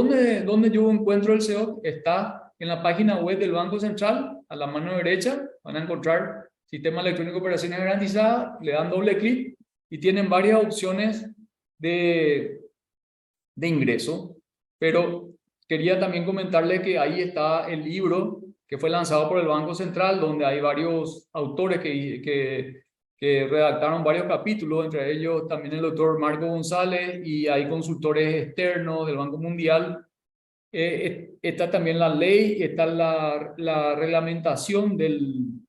yo encuentro el SEO? Está en la página web del Banco Central, a la mano derecha, van a encontrar Sistema Electrónico de Operaciones Garantizadas, le dan doble clic y tienen varias opciones de ingreso, pero quería también comentarle que ahí está el libro que fue lanzado por el Banco Central, donde hay varios autores que redactaron varios capítulos, entre ellos también el doctor Marco González, y hay consultores externos del Banco Mundial. Está también la ley, está la reglamentación del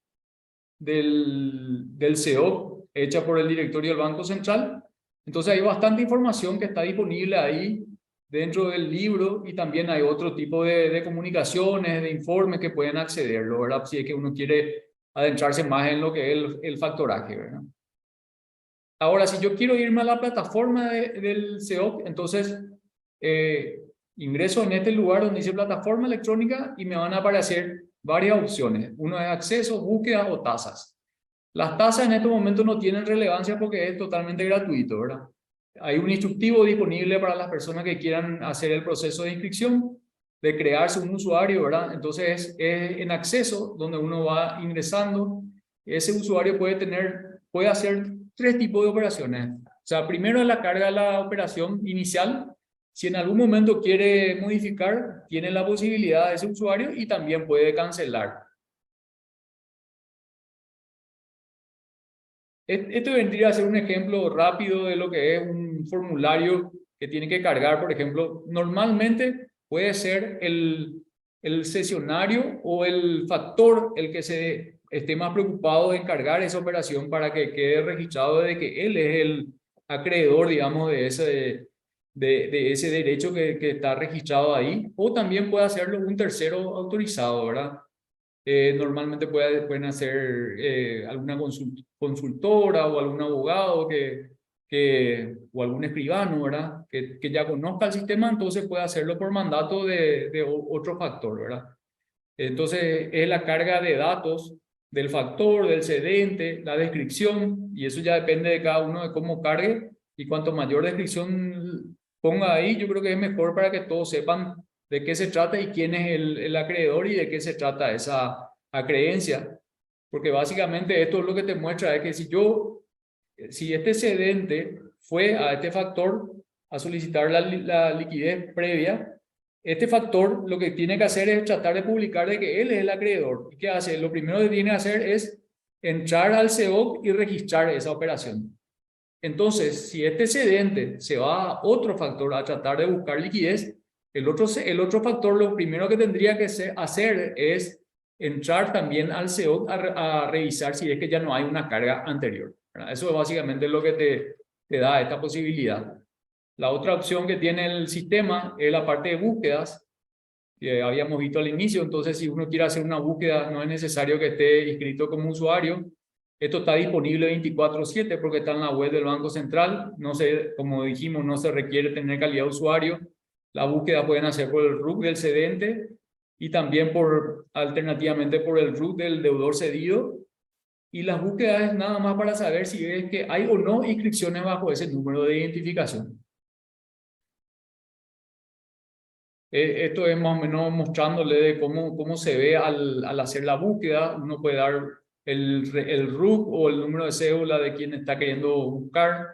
SEO, hecha por el directorio del Banco Central. Entonces hay bastante información que está disponible ahí dentro del libro y también hay otro tipo de comunicaciones, de informes que pueden accederlo, ¿verdad? Si es que uno quiere adentrarse más en lo que es el factoraje, ¿verdad? Ahora, si yo quiero irme a la plataforma del SEOC, entonces ingreso en este lugar donde dice plataforma electrónica y me van a aparecer varias opciones. Uno es acceso, búsqueda o tasas. Las tasas en estos momentos no tienen relevancia porque es totalmente gratuito, ¿verdad? Hay un instructivo disponible para las personas que quieran hacer el proceso de inscripción, de crearse un usuario, ¿verdad? Entonces es en acceso donde uno va ingresando. Ese usuario puede hacer tres tipos de operaciones. O sea, primero la carga de la operación inicial. Si en algún momento quiere modificar, tiene la posibilidad de ese usuario y también puede cancelar. Esto vendría a ser un ejemplo rápido de lo que es un formulario que tiene que cargar, por ejemplo. Normalmente puede ser el cesionario o el factor el que se esté más preocupado en cargar esa operación para que quede registrado de que él es el acreedor, digamos, de ese derecho que está registrado ahí. O también puede hacerlo un tercero autorizado, ¿verdad? Normalmente pueden hacer alguna consultora o algún abogado que o algún escribano, ¿verdad? Que ya conozca el sistema, entonces puede hacerlo por mandato de otro factor, ¿verdad? Entonces es la carga de datos del factor, del cedente, la descripción, y eso ya depende de cada uno de cómo cargue, y cuanto mayor descripción ponga ahí, yo creo que es mejor para que todos sepan de qué se trata y quién es el acreedor y de qué se trata esa acreencia. Porque básicamente esto es lo que te muestra, es que si este cedente fue a este factor a solicitar la liquidez previa, este factor lo que tiene que hacer es tratar de publicar de que él es el acreedor. ¿Y qué hace? Lo primero que tiene que hacer es entrar al CEOC y registrar esa operación. Entonces, si este cedente se va a otro factor a tratar de buscar liquidez, el otro factor lo primero que tendría que hacer es entrar también al CEOC a revisar si es que ya no hay una carga anterior, ¿verdad? Eso es básicamente lo que te da esta posibilidad. La otra opción que tiene el sistema es la parte de búsquedas, que habíamos visto al inicio. Entonces, si uno quiere hacer una búsqueda, no es necesario que esté inscrito como usuario. Esto está disponible 24/7 porque está en la web del Banco Central. No se, como dijimos, no se requiere tener calidad de usuario. La búsqueda pueden hacer por el RUC del cedente y también alternativamente por el RUC del deudor cedido. Y las búsquedas es nada más para saber si es que hay o no inscripciones bajo ese número de identificación. Esto es más o menos mostrándole de cómo se ve al hacer la búsqueda. Uno puede dar el RUC o el número de cédula de quien está queriendo buscar.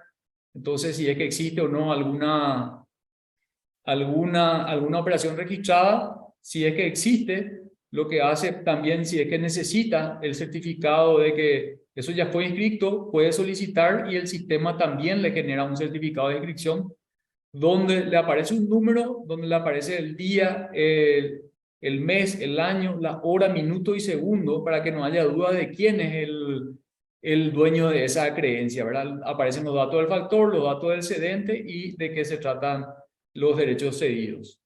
Entonces, si es que existe o no alguna operación registrada, si es que existe, lo que hace también, si es que necesita el certificado de que eso ya fue inscrito, puede solicitar y el sistema también le genera un certificado de inscripción donde le aparece un número, donde le aparece el día, el mes, el año, la hora, minuto y segundo, para que no haya duda de quién es el dueño de esa creencia, ¿verdad? Aparecen los datos del factor, los datos del cedente y de qué se tratan los derechos cedidos.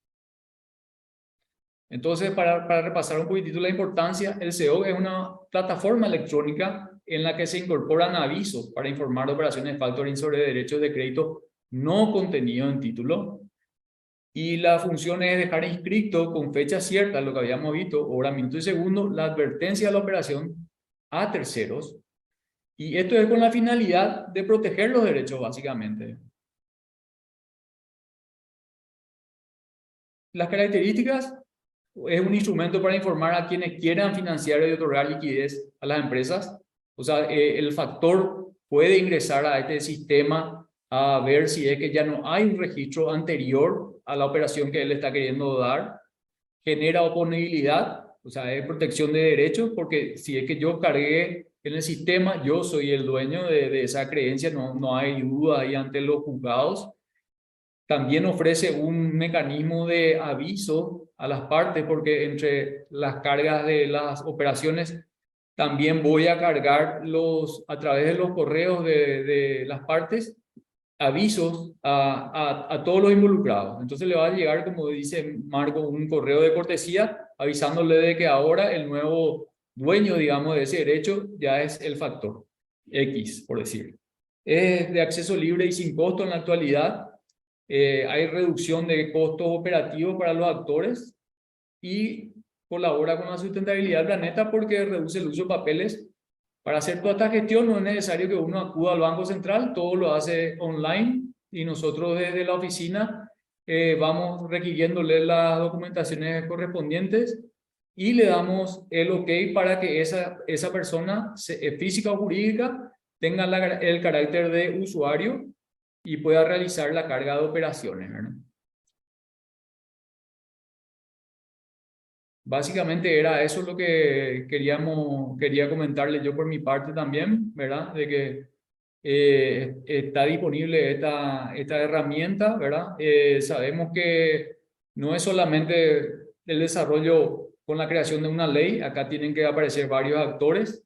Entonces, para repasar un poquitito la importancia, el CEOC es una plataforma electrónica en la que se incorporan avisos para informar de operaciones de factoring sobre derechos de crédito no contenido en título, y la función es dejar inscrito con fecha cierta, lo que habíamos visto, hora, minuto y segundo, la advertencia de la operación a terceros, y esto es con la finalidad de proteger los derechos básicamente. Las características: es un instrumento para informar a quienes quieran financiar y otorgar liquidez a las empresas. O sea, el factor puede ingresar a este sistema a ver si es que ya no hay un registro anterior a la operación que él está queriendo dar. Genera oponibilidad, o sea, es protección de derechos, porque si es que yo cargué en el sistema, yo soy el dueño de esa creencia, no hay duda ahí ante los juzgados. También ofrece un mecanismo de aviso a las partes, porque entre las cargas de las operaciones también voy a cargar a través de los correos de las partes avisos a todos los involucrados. Entonces le va a llegar, como dice Marco, un correo de cortesía avisándole de que ahora el nuevo dueño, digamos, de ese derecho ya es el factor X, por decir. Es de acceso libre y sin costo en la actualidad. Hay reducción de costos operativos para los actores y colabora con la sustentabilidad del planeta porque reduce el uso de papeles. Para hacer toda esta gestión no es necesario que uno acuda al Banco Central, todo lo hace online y nosotros desde la oficina vamos requiriéndole las documentaciones correspondientes y le damos el OK para que esa persona, física o jurídica, tenga el carácter de usuario y pueda realizar la carga de operaciones, ¿verdad? Básicamente era eso lo que quería comentarle yo por mi parte también, ¿verdad? De que está disponible esta herramienta, ¿verdad? Sabemos que no es solamente el desarrollo con la creación de una ley, acá tienen que aparecer varios actores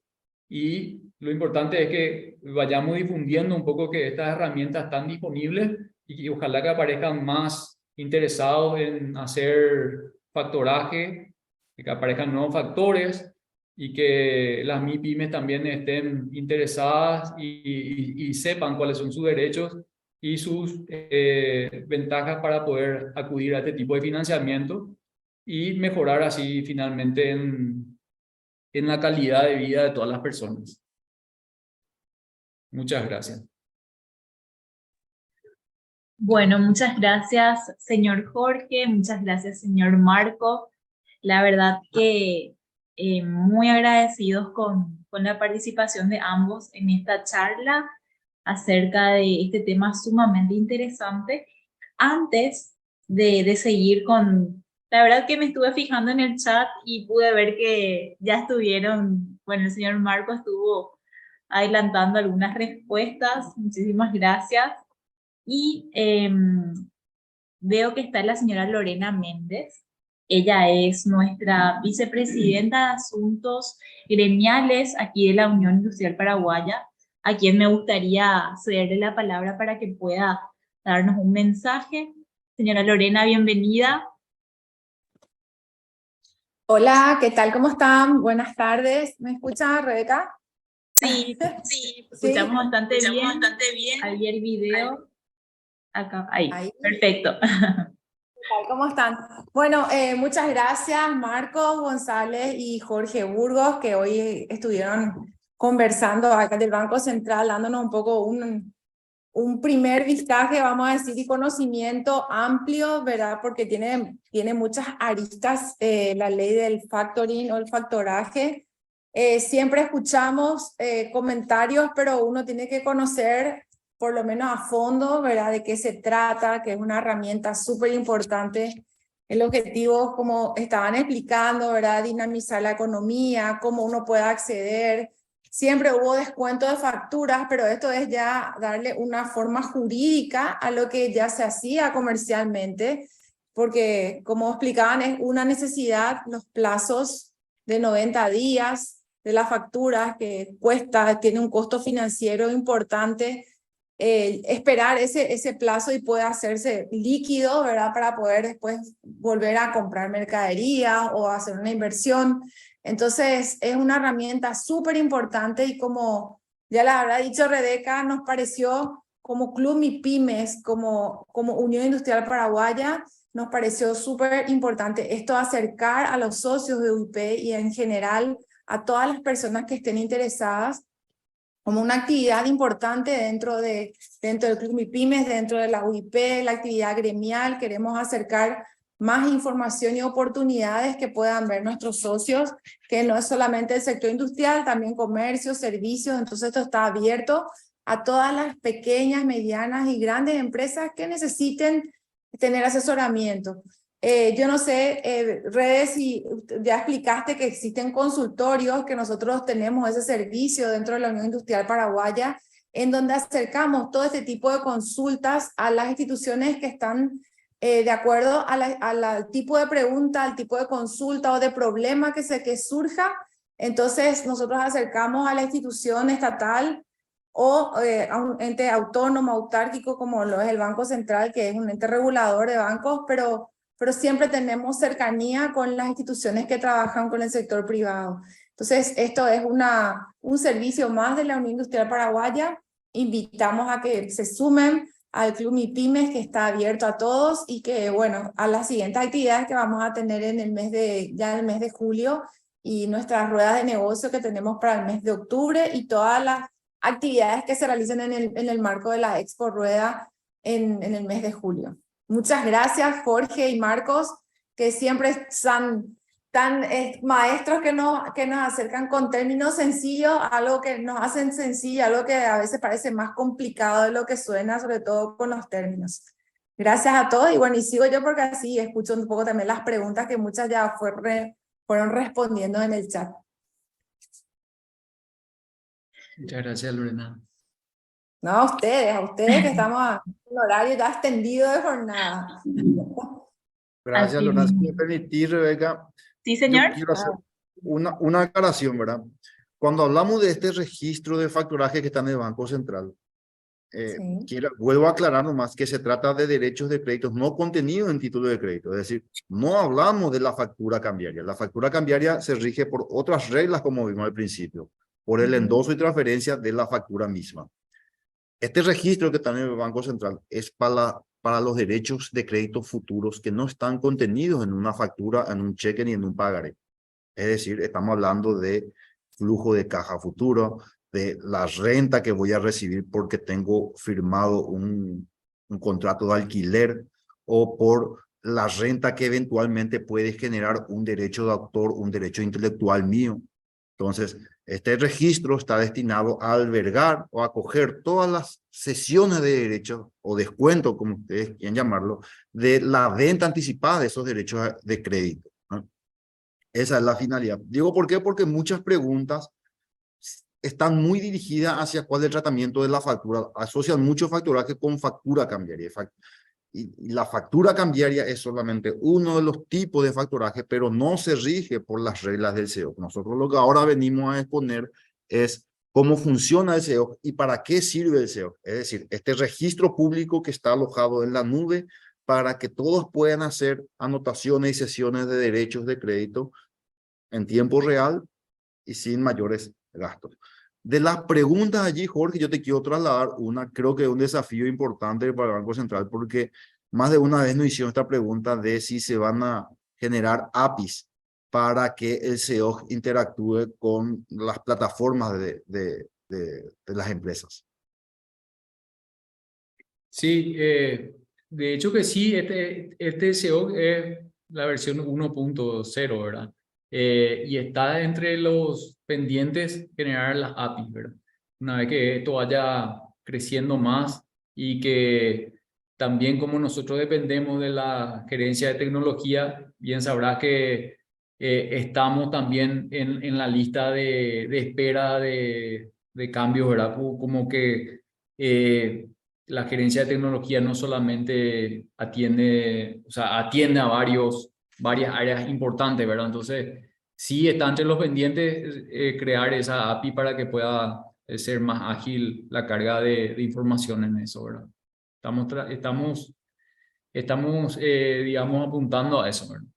y lo importante es que vayamos difundiendo un poco que estas herramientas están disponibles y ojalá que aparezcan más interesados en hacer factoraje, que aparezcan nuevos factores y que las MIPYMES también estén interesadas y sepan cuáles son sus derechos y sus ventajas para poder acudir a este tipo de financiamiento y mejorar así finalmente en la calidad de vida de todas las personas. Muchas gracias. Bueno, muchas gracias, señor Jorge, muchas gracias, señor Marco. La verdad que muy agradecidos con la participación de ambos en esta charla acerca de este tema sumamente interesante. Antes de seguir con, la verdad que me estuve fijando en el chat y pude ver que ya estuvieron, bueno, el señor Marco estuvo adelantando algunas respuestas, muchísimas gracias. Y veo que está la señora Lorena Méndez. Ella es nuestra vicepresidenta de Asuntos Gremiales aquí de la Unión Industrial Paraguaya, a quien me gustaría cederle la palabra para que pueda darnos un mensaje. Señora Lorena, bienvenida. Hola, ¿qué tal? ¿Cómo están? Buenas tardes. ¿Me escucha, Rebeca? Sí, Sí, escuchamos bastante bien. bastante bien. Ahí el video. Acá, ahí. Ahí. Perfecto. ¿Qué tal? ¿Cómo están? Bueno, muchas gracias Marco González y Jorge Burgos, que hoy estuvieron conversando acá del Banco Central, dándonos un poco un primer vistaje, vamos a decir, y conocimiento amplio, ¿verdad? Porque tiene muchas aristas la ley del factoring o el factoraje. Siempre escuchamos comentarios, pero uno tiene que conocer por lo menos a fondo, ¿verdad? De qué se trata, que es una herramienta súper importante. El objetivo, como estaban explicando, ¿verdad? Dinamizar la economía, cómo uno puede acceder. Siempre hubo descuento de facturas, pero esto es ya darle una forma jurídica a lo que ya se hacía comercialmente, porque como explicaban, es una necesidad los plazos de 90 días de las facturas que tiene un costo financiero importante. Esperar ese plazo y puede hacerse líquido, ¿verdad? Para poder después volver a comprar mercadería o hacer una inversión. Entonces, es una herramienta súper importante y como ya la habrá dicho Rebeca, nos pareció como Club MIPYMES, como Unión Industrial Paraguaya, nos pareció súper importante esto, acercar a los socios de UIP y en general a todas las personas que estén interesadas como una actividad importante dentro del Club MIPYMES, dentro de la UIP, la actividad gremial. Queremos acercar más información y oportunidades que puedan ver nuestros socios, que no es solamente el sector industrial, también comercio, servicios. Entonces esto está abierto a todas las pequeñas, medianas y grandes empresas que necesiten tener asesoramiento. Yo no sé, redes, si ya explicaste que existen consultorios, que nosotros tenemos ese servicio dentro de la Unión Industrial Paraguaya, en donde acercamos todo este tipo de consultas a las instituciones que están de acuerdo al tipo de pregunta, al tipo de consulta o de problema que surja. Entonces nosotros acercamos a la institución estatal o a un ente autónomo, autárquico, como lo es el Banco Central, que es un ente regulador de bancos, pero siempre tenemos cercanía con las instituciones que trabajan con el sector privado. Entonces, esto es un servicio más de la Unión Industrial Paraguaya. Invitamos a que se sumen al Club MIPYMES, que está abierto a todos, y que, bueno, a las siguientes actividades que vamos a tener en el mes de julio, y nuestras ruedas de negocio que tenemos para el mes de octubre, y todas las actividades que se realicen en el marco de la Expo Rueda en el mes de julio. Muchas gracias, Jorge y Marcos, que siempre son tan maestros que nos acercan con términos sencillos, algo que nos hacen sencillo, algo que a veces parece más complicado de lo que suena, sobre todo con los términos. Gracias a todos, y bueno, y sigo yo porque así escucho un poco también las preguntas que muchas ya fueron respondiendo en el chat. Muchas gracias, Lorena. No, a ustedes que estamos en horario ya extendido de jornada. Gracias, Así Lorena. Si mismo. me permitís, Rebeca, Sí, yo señor. quiero hacer una aclaración, ¿verdad? Cuando hablamos de este registro de facturaje que está en el Banco Central, Sí. vuelvo a aclarar nomás que se trata de derechos de crédito no contenidos en título de crédito. Es decir, no hablamos de la factura cambiaria. La factura cambiaria se rige por otras reglas, como vimos al principio, por el endoso y transferencia de la factura misma. Este registro que está en el Banco Central es para los derechos de crédito futuros que no están contenidos en una factura, en un cheque ni en un pagaré. Es decir, estamos hablando de flujo de caja futuro, de la renta que voy a recibir porque tengo firmado un contrato de alquiler, o por la renta que eventualmente puede generar un derecho de autor, un derecho intelectual mío. Entonces, este registro está destinado a albergar o a acoger todas las sesiones de derechos o descuento, como ustedes quieran llamarlo, de la venta anticipada de esos derechos de crédito, ¿no? Esa es la finalidad. Digo, ¿por qué? Porque muchas preguntas están muy dirigidas hacia cuál es el tratamiento de la factura. Asocian mucho facturaje con factura cambiaria. Y la factura cambiaria es solamente uno de los tipos de facturaje, pero no se rige por las reglas del SEO. Nosotros lo que ahora venimos a exponer es cómo funciona el SEO y para qué sirve el SEO. Es decir, este registro público que está alojado en la nube para que todos puedan hacer anotaciones y sesiones de derechos de crédito en tiempo real y sin mayores gastos. De las preguntas allí, Jorge, yo te quiero trasladar una, creo que es un desafío importante para el Banco Central, porque más de una vez nos hicieron esta pregunta de si se van a generar APIs para que el SEO interactúe con las plataformas de las empresas. Sí, de hecho que sí, este SEO es la versión 1.0, ¿verdad? Y está entre los pendientes generar las APIs, ¿verdad? Una vez que esto vaya creciendo más y que también como nosotros dependemos de la gerencia de tecnología, bien sabrás que estamos también en la lista de espera de cambios, ¿verdad? Como que la gerencia de tecnología no solamente atiende, o sea, atiende a varias áreas importantes, ¿verdad? Entonces, sí está entre los pendientes crear esa API para que pueda ser más ágil la carga de información en eso, ¿verdad? Estamos digamos, apuntando a eso, ¿verdad?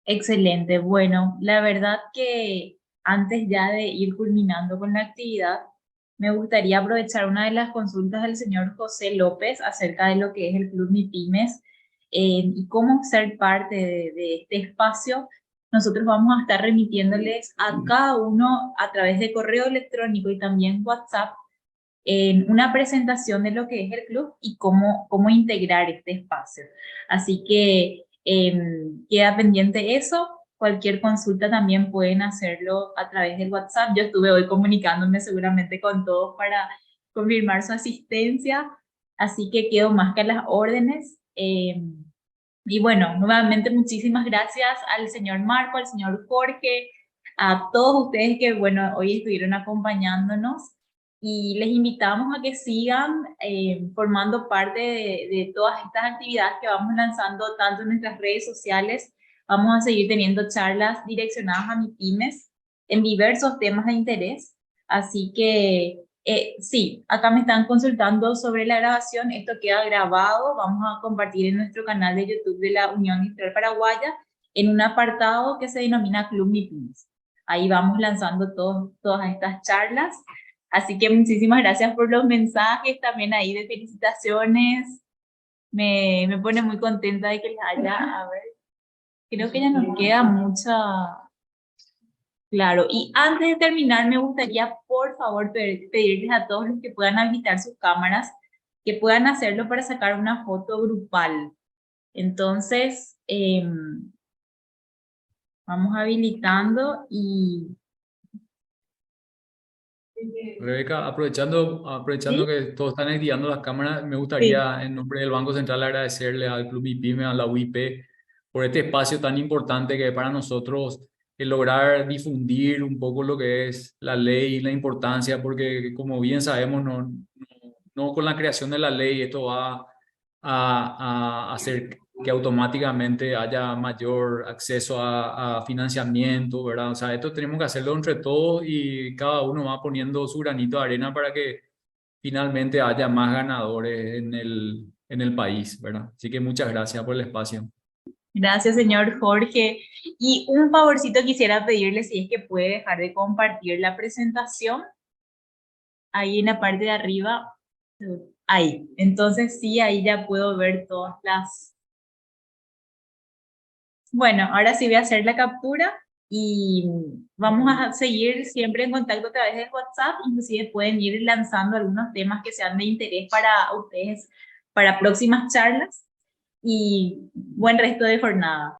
Excelente. Bueno, la verdad que antes ya de ir culminando con la actividad, me gustaría aprovechar una de las consultas del señor José López acerca de lo que es el Club MIPYMES y cómo ser parte de este espacio. Nosotros vamos a estar remitiéndoles a cada uno a través de correo electrónico y también WhatsApp en una presentación de lo que es el club y cómo integrar este espacio. Así que queda pendiente eso. Cualquier consulta también pueden hacerlo a través del WhatsApp. Yo estuve hoy comunicándome seguramente con todos para confirmar su asistencia, así que quedo más que a las órdenes. Y bueno, nuevamente muchísimas gracias al señor Marco, al señor Jorge, a todos ustedes que, bueno, hoy estuvieron acompañándonos y les invitamos a que sigan formando parte de todas estas actividades que vamos lanzando tanto en nuestras redes sociales. Vamos a seguir teniendo charlas direccionadas a MIPYMES en diversos temas de interés. Así que sí, acá me están consultando sobre la grabación. Esto queda grabado. Vamos a compartir en nuestro canal de YouTube de la Unión Industrial Paraguaya en un apartado que se denomina Club MIPYMES. Ahí vamos lanzando todas estas charlas. Así que muchísimas gracias por los mensajes también ahí de felicitaciones. Me pone muy contenta de que les haya, a ver, creo que ya nos queda mucha, claro. Y antes de terminar, me gustaría por favor pedirles a todos los que puedan habilitar sus cámaras, que puedan hacerlo para sacar una foto grupal. Entonces, vamos habilitando y... Rebeca, aprovechando ¿Sí? que todos están activando las cámaras, me Sí. gustaría en nombre del Banco Central agradecerle al Club MIPYME, a la UIP, por este espacio tan importante que es para nosotros el lograr difundir un poco lo que es la ley y la importancia, porque como bien sabemos, no con la creación de la ley esto va a hacer que automáticamente haya mayor acceso a financiamiento, ¿verdad? O sea, esto tenemos que hacerlo entre todos y cada uno va poniendo su granito de arena para que finalmente haya más ganadores en el país, ¿verdad? Así que muchas gracias por el espacio. Gracias, señor Jorge. Y un favorcito quisiera pedirle si es que puede dejar de compartir la presentación ahí en la parte de arriba. Ahí. Entonces sí, ahí ya puedo ver todas las... Bueno, ahora sí voy a hacer la captura y vamos a seguir siempre en contacto a través de WhatsApp. Inclusive pueden ir lanzando algunos temas que sean de interés para ustedes para próximas charlas y buen resto de jornada.